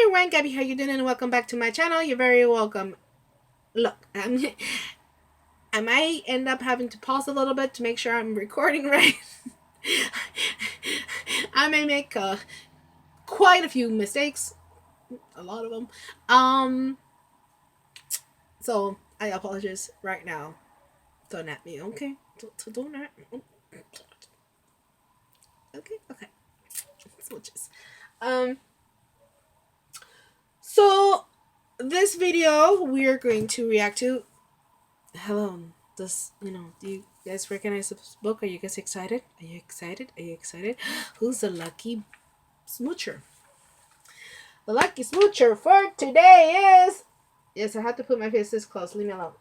everyone, Gabby, how you doing? And welcome back to my channel. You're very welcome. Look, I might end up having to pause a little bit to make sure I'm recording right. I may make quite a few mistakes, a lot of them. So I apologize right now. Don't at me, okay? Don't at me. Okay. Switches. Um. So this video we're going to react to. Hello. Do you guys recognize this book? Are you guys excited? Are you excited? Are you excited? Who's the lucky smoocher? The lucky smoocher for today is. Yes, I have to put my face this close. Leave me alone.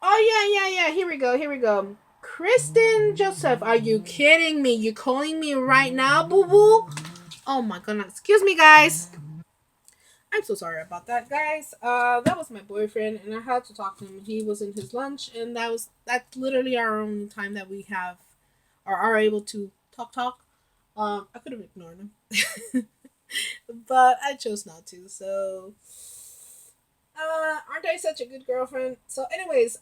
Oh, yeah. Here we go. Kristen Joseph. Are you kidding me? You calling me right now, boo boo? Oh my goodness. Excuse me, guys. I'm so sorry about that, guys. That was my boyfriend, and I had to talk to him. He was in his lunch, and that's literally our only time that we have or are able to talk. I could have ignored him, but I chose not to. So, aren't I such a good girlfriend? So, anyways,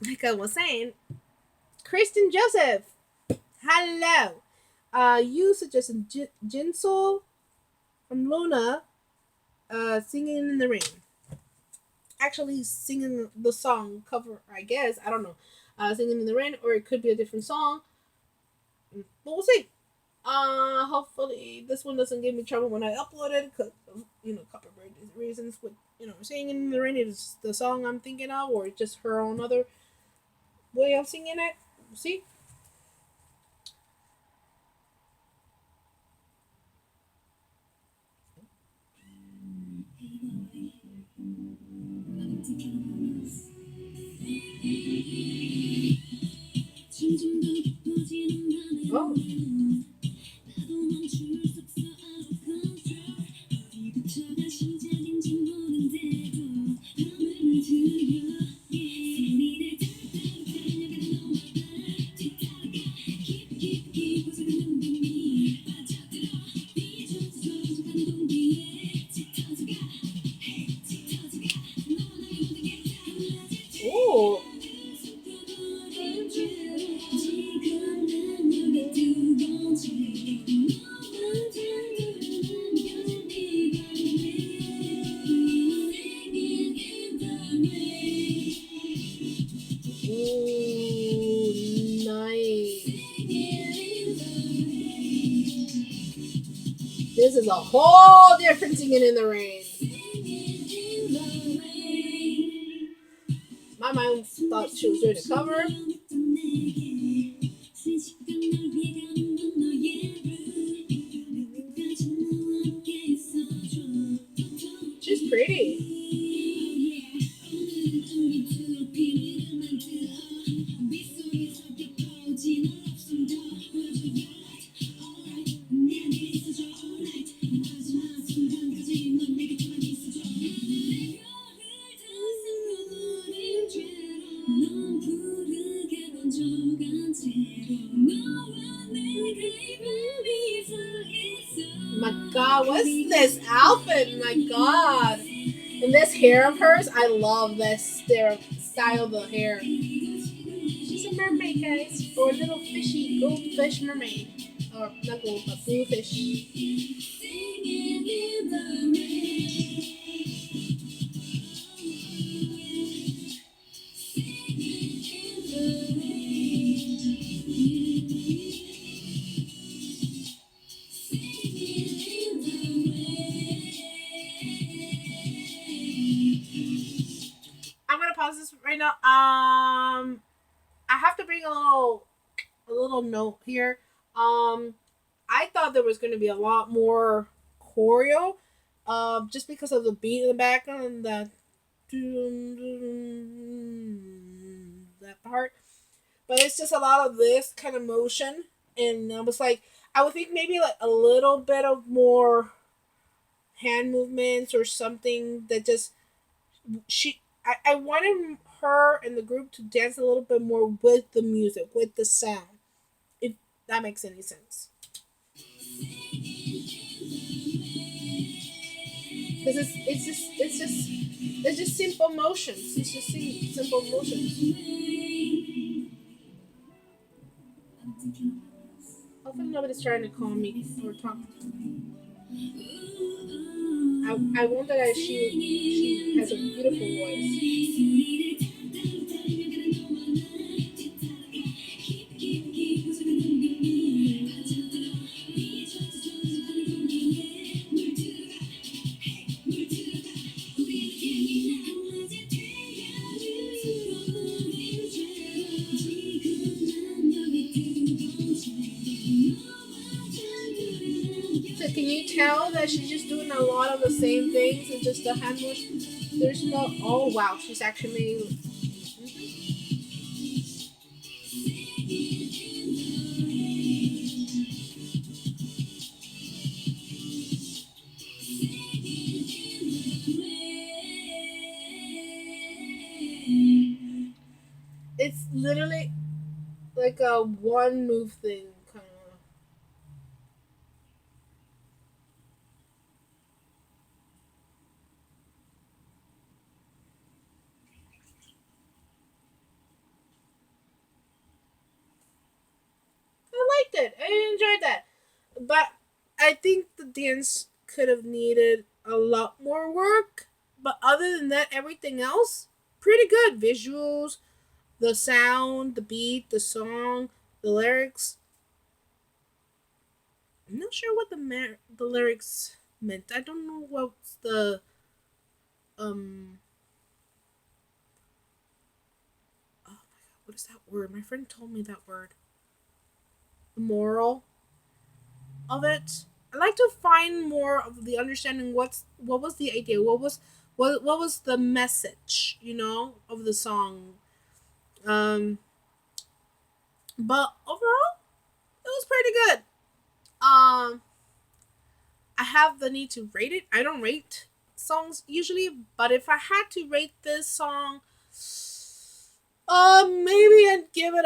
like I was saying, Kristen Joseph, hello. You suggested Jinsoul from Loona, singing in the rain. Actually singing the song cover, I guess. I don't know. Singing in the rain, or it could be a different song. But we'll see. Hopefully this one doesn't give me trouble when I upload it because of, copyright reasons. With singing in the rain is the song I'm thinking of, or just her own other way of singing it. We'll see. Oh. Ooh. Ooh, nice. This is a whole different singing in the rain. My mom thought she was doing a cover. She's pretty. My God, what's this outfit? My God. And this hair of hers, I love this style of the hair. She's a mermaid, guys. Or a little fishy goldfish mermaid. Or not gold, but blue fish. I'm gonna pause this right now. I have to bring a little note here. I thought there was going to be a lot more choreo, just because of the beat in the background and that part. But it's just a lot of this kind of motion, and I was like, I would think maybe like a little bit of more hand movements or something that just I wanted her and the group to dance a little bit more with the music, with the sound. If that makes any sense. because it's just simple motions. It's just simple motions. Hopefully nobody's trying to call me or talk to me. I wonder that she has a beautiful voice. So can you tell that she's just doing a lot of the same things and just the hand motion? There's no. Oh wow, she's actually. It's literally like a one move thing, kind of. I liked it. I enjoyed that, but I think the dance could have needed a lot more work. But other than that, everything else pretty good. Visuals, the sound, the beat, the song, the lyrics. I'm not sure what the lyrics meant. I don't know what's the um. Oh my god, what is that word? My friend told me that word. The moral of it. I like to find more of the understanding. What was the idea? What was the message? Of the song. Um, but overall, it was pretty good. Um, I have the need to rate it. I don't rate songs usually, but if I had to rate this song, maybe I'd give it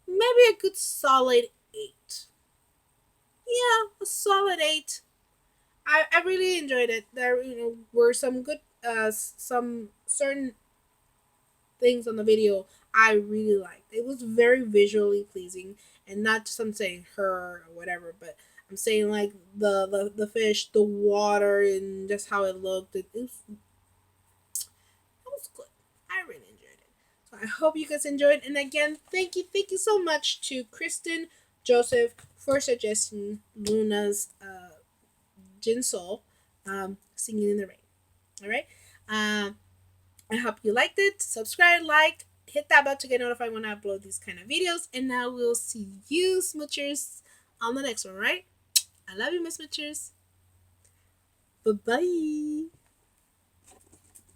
maybe a good solid 8. Yeah, a solid 8. I really enjoyed it. There were some good some certain things on the video I really liked. It was very visually pleasing, and not just I'm saying her or whatever, but I'm saying like the fish, the water, and just how it looked. It was good. I really enjoyed it. So I hope you guys enjoyed. And again, thank you so much to Kristen Joseph for suggesting Luna's Jinsoul, singing in the rain. All right. Um, I hope you liked it. Subscribe, like, hit that bell to get notified when I upload these kind of videos. And now we'll see you, Smoochers, on the next one, right? I love you, Miss Smoochers. Bye bye.